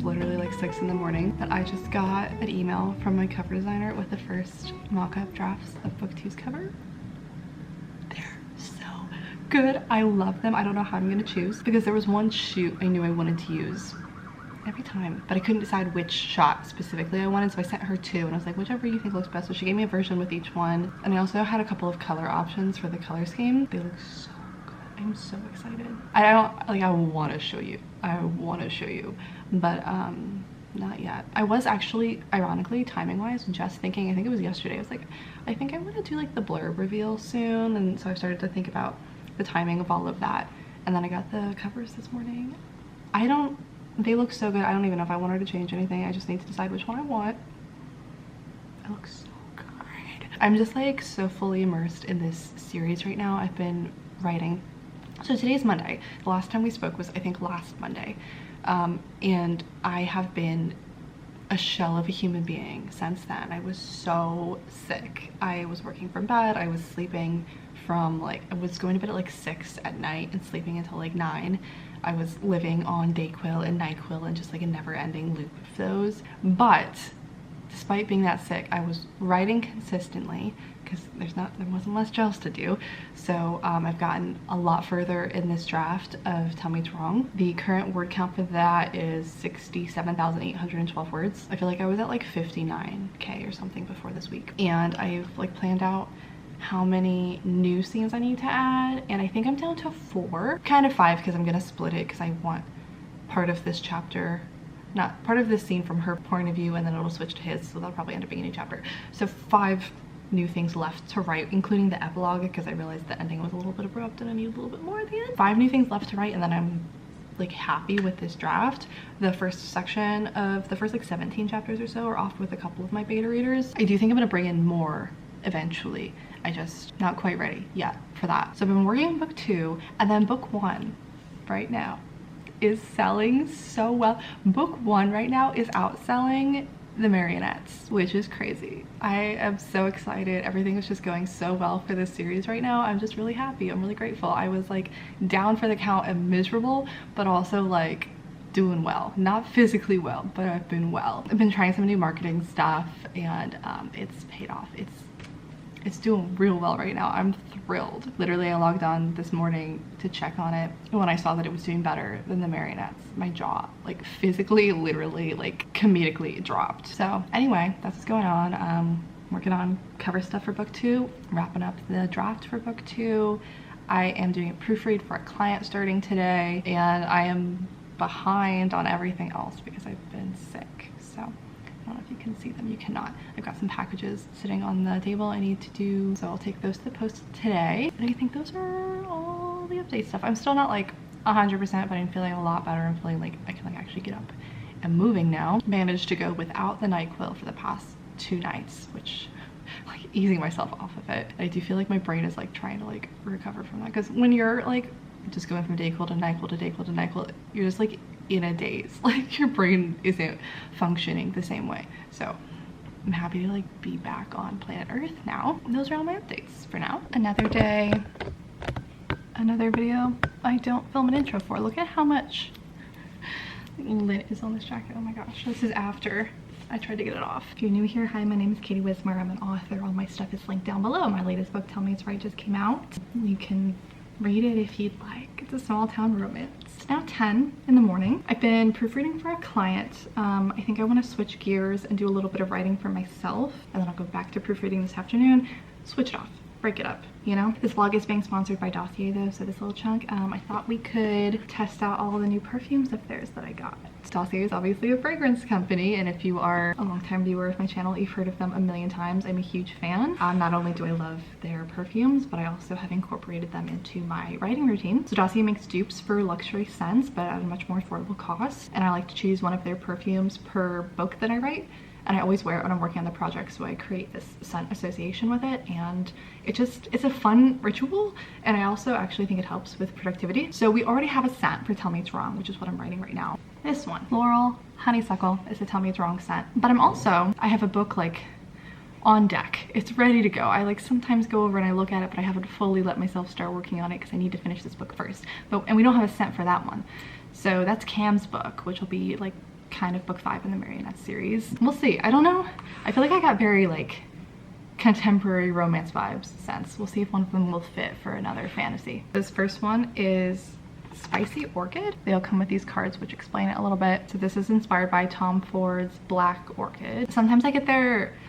literally like 6 in the morning, but I just got an email from my cover designer with the first mock-up drafts of book 2's cover. They're so good. I love them. I don't know how I'm gonna choose because there was one shoot I knew I wanted to use every time, but I couldn't decide which shot specifically I wanted, so I sent her 2 and I was like, whichever you think looks best. So she gave me a version with each one, and I also had a couple of color options for the color scheme. They look so good. I'm so excited. I want to show you, but not yet. I was actually, ironically, timing wise, just thinking, I think it was yesterday, I was like, I think I want to do like the blurb reveal soon, and so I started to think about the timing of all of that, and then I got the covers this morning. They look so good. I don't even know if I want her to change anything. I just need to decide which one I want. It looks so good. I'm just like so fully immersed in this series right now. I've been writing. So today's Monday. The last time we spoke was, I think, last Monday. And I have been a shell of a human being since then. I was so sick. I was working from bed. I was sleeping from like, I was going to bed at like 6 at night and sleeping until like 9. I was living on Dayquil and NyQuil and just like a never-ending loop of those. But despite being that sick, I was writing consistently because there wasn't much else to do. So I've gotten a lot further in this draft of Tell Me It's Wrong. The current word count for that is 67,812 words. I feel like I was at like 59K or something before this week. And I've like planned out how many new scenes I need to add, and I think I'm down to 4, kind of 5 because I'm gonna split it because I want part of this chapter, not part of this scene from her point of view, and then it'll switch to his, so that'll probably end up being a new chapter. So 5 new things left to write, including the epilogue, because I realized the ending was a little bit abrupt and I need a little bit more at the end. 5 new things left to write, and then I'm like happy with this draft. The first section of the first like 17 chapters or so are off with a couple of my beta readers. I do think I'm gonna bring in more eventually. I just not quite ready yet for that. So I've been working on book 2, and then book 1 right now is selling so well. Book 1 right now is outselling the Marionettes, which is crazy. I am so excited. Everything is just going so well for this series right now. I'm just really happy. I'm really grateful. I was like down for the count and miserable, but also like doing well. Not physically well, but I've been well. I've been trying some new marketing stuff, and it's paid off. It's doing real well right now. I'm thrilled. Literally, I logged on this morning to check on it, and when I saw that it was doing better than the Marionettes, my jaw, like physically, literally, like comedically dropped. So anyway, that's what's going on. Working on cover stuff for book 2, wrapping up the draft for book 2. I am doing a proofread for a client starting today, and I am behind on everything else because I've been sick. So I don't know if you can see them, you cannot. I've got some packages sitting on the table I need to do, so I'll take those to the post today. And I think those are all the update stuff. I'm still not like 100%, but I'm feeling a lot better. I'm feeling like I can like actually get up and moving now. Managed to go without the NyQuil for the past 2 nights, which like easing myself off of it. I do feel like my brain is like trying to like recover from that, because when you're like just going from Dayquil to NyQuil to Dayquil to NyQuil, you're just like in a daze. Like your brain isn't functioning the same way. So I'm happy to like be back on planet Earth now. And those are all my updates for now. Another day, another video I don't film an intro for. Look at how much lint is on this jacket. Oh my gosh, this is after I tried to get it off. If you're new here, hi, my name is Katie Wismer. I'm an author. All my stuff is linked down below. My latest book, Tell Me It's Right, just came out. You can read it if you'd like. It's a small town romance. It's now 10 in the morning. I've been proofreading for a client. I think I want to switch gears and do a little bit of writing for myself, and then I'll go back to proofreading this afternoon, switch it off, break it up, you know? This vlog is being sponsored by Dossier though, so this little chunk, I thought we could test out all the new perfumes of theirs that I got. Dossier is obviously a fragrance company, and if you are a long-time viewer of my channel, you've heard of them a million times. I'm a huge fan. Not only do I love their perfumes, but I also have incorporated them into my writing routine. So Dossier makes dupes for luxury scents, but at a much more affordable cost, and I like to choose one of their perfumes per book that I write. And I always wear it when I'm working on the project, so I create this scent association with it, and it's a fun ritual, and I also actually think it helps with productivity. So we already have a scent for Tell Me It's Wrong, which is what I'm writing right now. This one, Floral Honeysuckle, is a Tell Me It's Wrong scent. But I have a book like on deck. It's ready to go. I like sometimes go over and I look at it, but I haven't fully let myself start working on it because I need to finish this book first. And we don't have a scent for that one. So that's Cam's book, which will be like kind of book 5 in the Marionettes series. We'll see. I don't know. I feel like I got very like contemporary romance vibes sense. We'll see if one of them will fit for another fantasy. This first one is Spicy Orchid. They all come with these cards which explain it a little bit. So this is inspired by Tom Ford's Black Orchid. Sometimes I get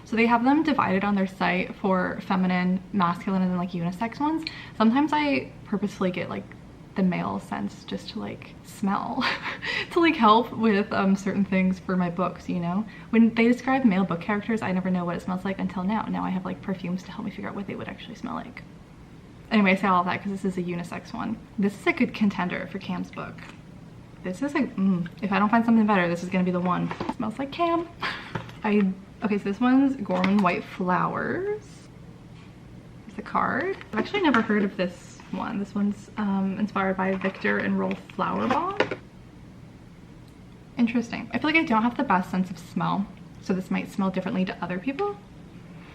so they have them divided on their site for feminine, masculine, and then like unisex ones. Sometimes I purposefully get like the male scents just to like smell to like help with certain things for my books, you know? When they describe male book characters, I never know what it smells like until now. Now I have like perfumes to help me figure out what they would actually smell like. Anyway, I say all of that because this is a unisex one. This is a good contender for Cam's book. This is a, if I don't find something better, this is gonna be the one. It smells like Cam. Okay, so this one's Gorman White Flowers. There's the card. I've actually never heard of this one. This one's inspired by Victor and Rolf Flowerbomb. Interesting. I feel like I don't have the best sense of smell, so this might smell differently to other people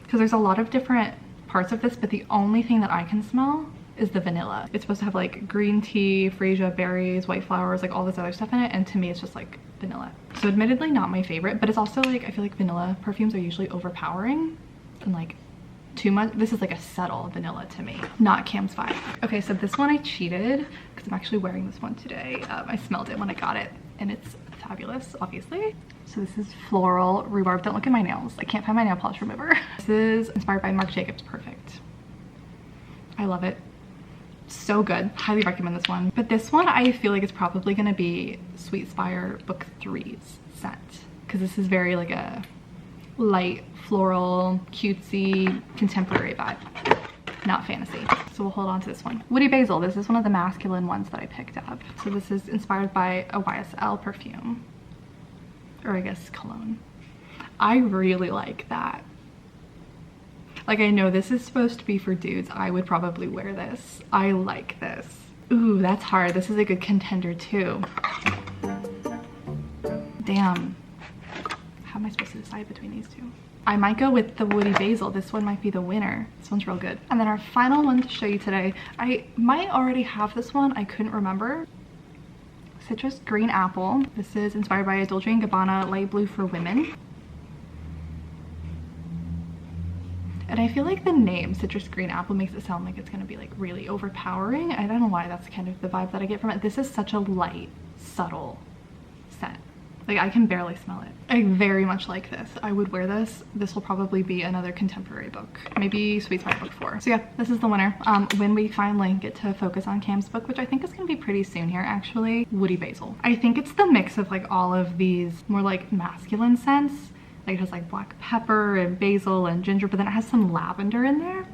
because there's a lot of different parts of this, but the only thing that I can smell is the vanilla. It's supposed to have like green tea, freesia, berries, white flowers, like all this other stuff in it, and to me it's just like vanilla. So admittedly not my favorite, but it's also like I feel like vanilla perfumes are usually overpowering and like too much. This is like a subtle vanilla to me, not Cam's vibe. Okay, so this one I cheated because I'm actually wearing this one today. I smelled it when I got it and it's fabulous, obviously. So this is Floral Rhubarb. Don't look at my nails. I can't find my nail polish remover. This is inspired by Marc Jacobs Perfect. I love it. So good. Highly recommend this one. But this one I feel like it's probably gonna be Sweet Spire Book 3's scent because this is very like a light, floral, cutesy, contemporary vibe. Not fantasy. So we'll hold on to this one. Woody Basil. This is one of the masculine ones that I picked up. So this is inspired by a YSL perfume. Or I guess cologne. I really like that. Like I know this is supposed to be for dudes. I would probably wear this. I like this. Ooh, that's hard. This is a good contender too. Damn. How am I supposed to decide between these two? I might go with the Woody Basil. This one might be the winner. This one's real good. And then our final one to show you today. I might already have this one. I couldn't remember. Citrus Green Apple. This is inspired by a Dolce & Gabbana Light Blue for Women. And I feel like the name Citrus Green Apple makes it sound like it's gonna be like really overpowering. I don't know why that's kind of the vibe that I get from it. This is such a light, subtle scent. Like I can barely smell it. I very much like this. I would wear this. This will probably be another contemporary book. Maybe Sweet Spire Book 4. So yeah, this is the winner. When we finally get to focus on Cam's book, which I think is gonna be pretty soon here actually, Woody Basil. I think it's the mix of like all of these more like masculine scents. Like it has like black pepper and basil and ginger, but then it has some lavender in there.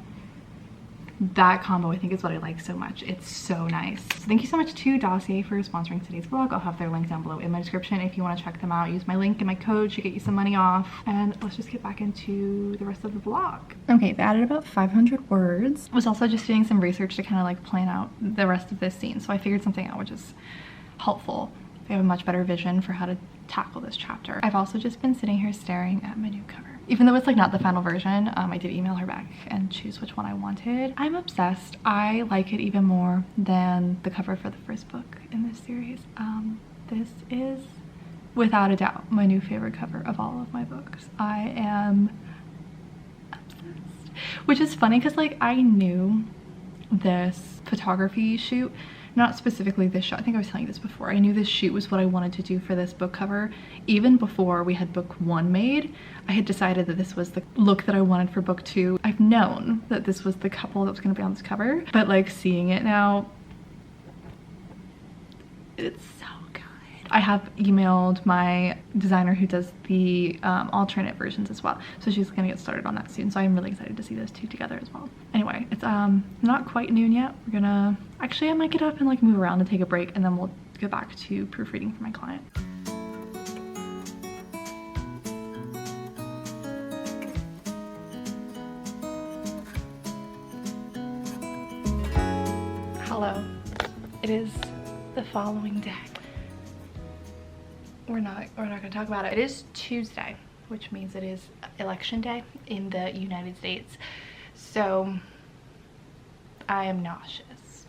That combo I think is what I like so much. It's so nice. So thank you so much to Dossier for sponsoring today's vlog. I'll have their link down below in my description if you want to check them out. Use my link and my code to get you some money off. And let's just get back into the rest of the vlog. Okay, they added about 500 words. I was also just doing some research to kind of like plan out the rest of this scene, so I figured something out which is helpful. I have a much better vision for how to tackle this chapter. I've also just been sitting here staring at my new cover. Even though it's like not the final version, I did email her back and choose which one I wanted. I'm obsessed. I like it even more than the cover for the first book in this series. This is without a doubt my new favorite cover of all of my books. I am obsessed. Which is funny because like I knew this photography shoot, not specifically this shot, I think I was telling you this before. I knew this shoot was what I wanted to do for this book cover. Even before we had book 1 made, I had decided that this was the look that I wanted for book 2. I've known that this was the couple that was gonna be on this cover, but like seeing it now, it's so good. I have emailed my designer who does the alternate versions as well. So she's gonna get started on that soon. So I'm really excited to see those two together as well. Anyway, it's not quite noon yet. We're gonna, actually I might get up and like move around and take a break and then we'll go back to proofreading for my client. Hello, it is the following day. We're not gonna talk about it. It is Tuesday, which means it is election day in the United States. So I am nauseous.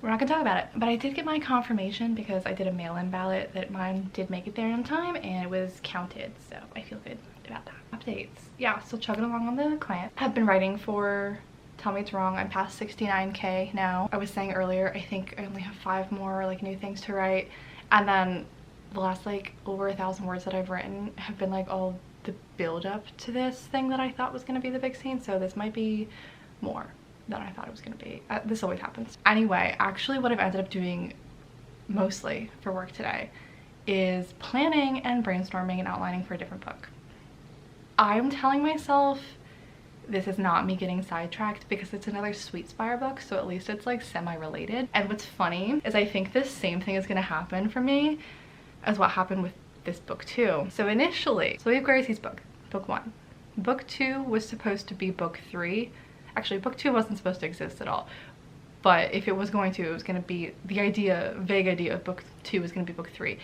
we're not gonna talk about it. But I did get my confirmation because I did a mail-in ballot that mine did make it there in time and it was counted, so I feel good about that. Updates. Yeah, still chugging along on the client. I've been writing for Tell Me It's Wrong. I'm past 69K now. I was saying earlier, I think I only have 5 more like new things to write, and then the last like over 1,000 words that I've written have been like all the build up to this thing that I thought was going to be the big scene, so this might be more than I thought it was going to be. This always happens. Anyway, actually what I've ended up doing mostly for work today is planning and brainstorming and outlining for a different book. I'm telling myself this is not me getting sidetracked because it's another Sweet Spire book, so at least it's like semi-related. And what's funny is I think this same thing is going to happen for me as what happened with this book too. So initially, so we have Gracie's book 1. Book 2 was supposed to be book 3. Actually, book 2 wasn't supposed to exist at all. But if it was going to, it was going to be, the idea, vague idea of book 2 was going to be book 3.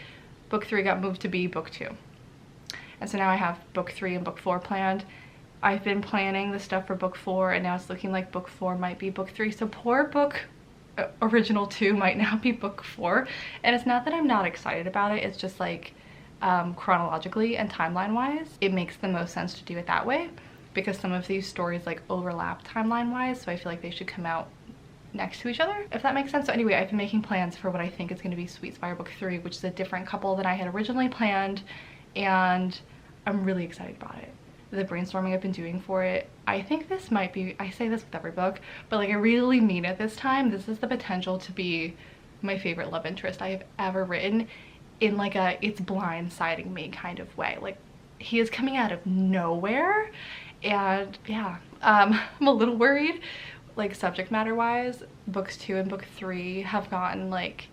Book 3 got moved to be book 2. And so now I have book 3 and book 4 planned. I've been planning the stuff for book 4 and now it's looking like book 4 might be book 3. So poor book original 2 might now be book 4. And it's not that I'm not excited about it, it's just like chronologically and timeline wise, it makes the most sense to do it that way because some of these stories like overlap timeline wise, so I feel like they should come out next to each other, if that makes sense. So anyway, I've been making plans for what I think is going to be Sweet Spire book 3, which is a different couple than I had originally planned, and I'm really excited about it. The brainstorming I've been doing for it, I think this might be, I say this with every book, but like I really mean it this time, this is the potential to be my favorite love interest I have ever written, in like a it's blindsiding me kind of way. Like he is coming out of nowhere, and yeah, I'm a little worried like subject matter wise. Books 2 and book 3 have gotten like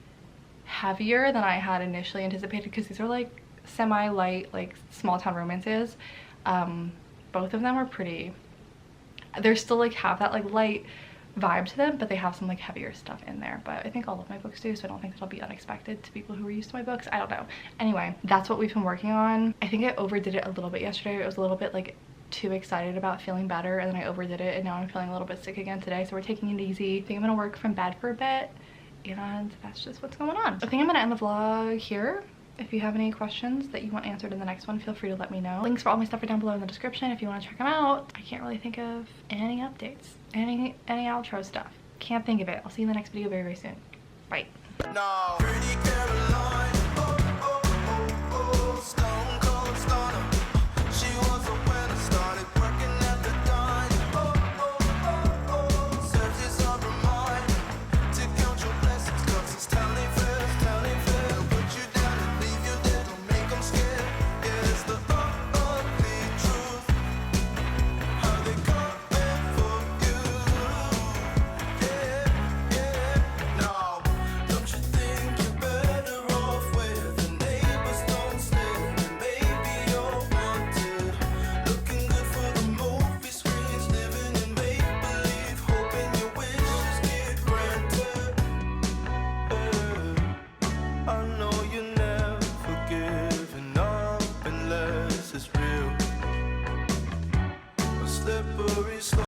heavier than I had initially anticipated because these are like semi-light like small town romances. Both of them are pretty, they're still like have that like light vibe to them, but they have some like heavier stuff in there. But I think all of my books do, so I don't think that'll be unexpected to people who are used to my books. I don't know. Anyway, that's what we've been working on. I think I overdid it a little bit yesterday. I was a little bit like too excited about feeling better, and then I overdid it, and now I'm feeling a little bit sick again today, so we're taking it easy. I think I'm gonna work from bed for a bit, and that's just what's going on. I think I'm gonna end the vlog here. If you have any questions that you want answered in the next one, feel free to let me know. Links for all my stuff are down below in the description if you want to check them out. I can't really think of any updates, any outro stuff. Can't think of it. I'll see you in the next video very, very soon. Bye. No.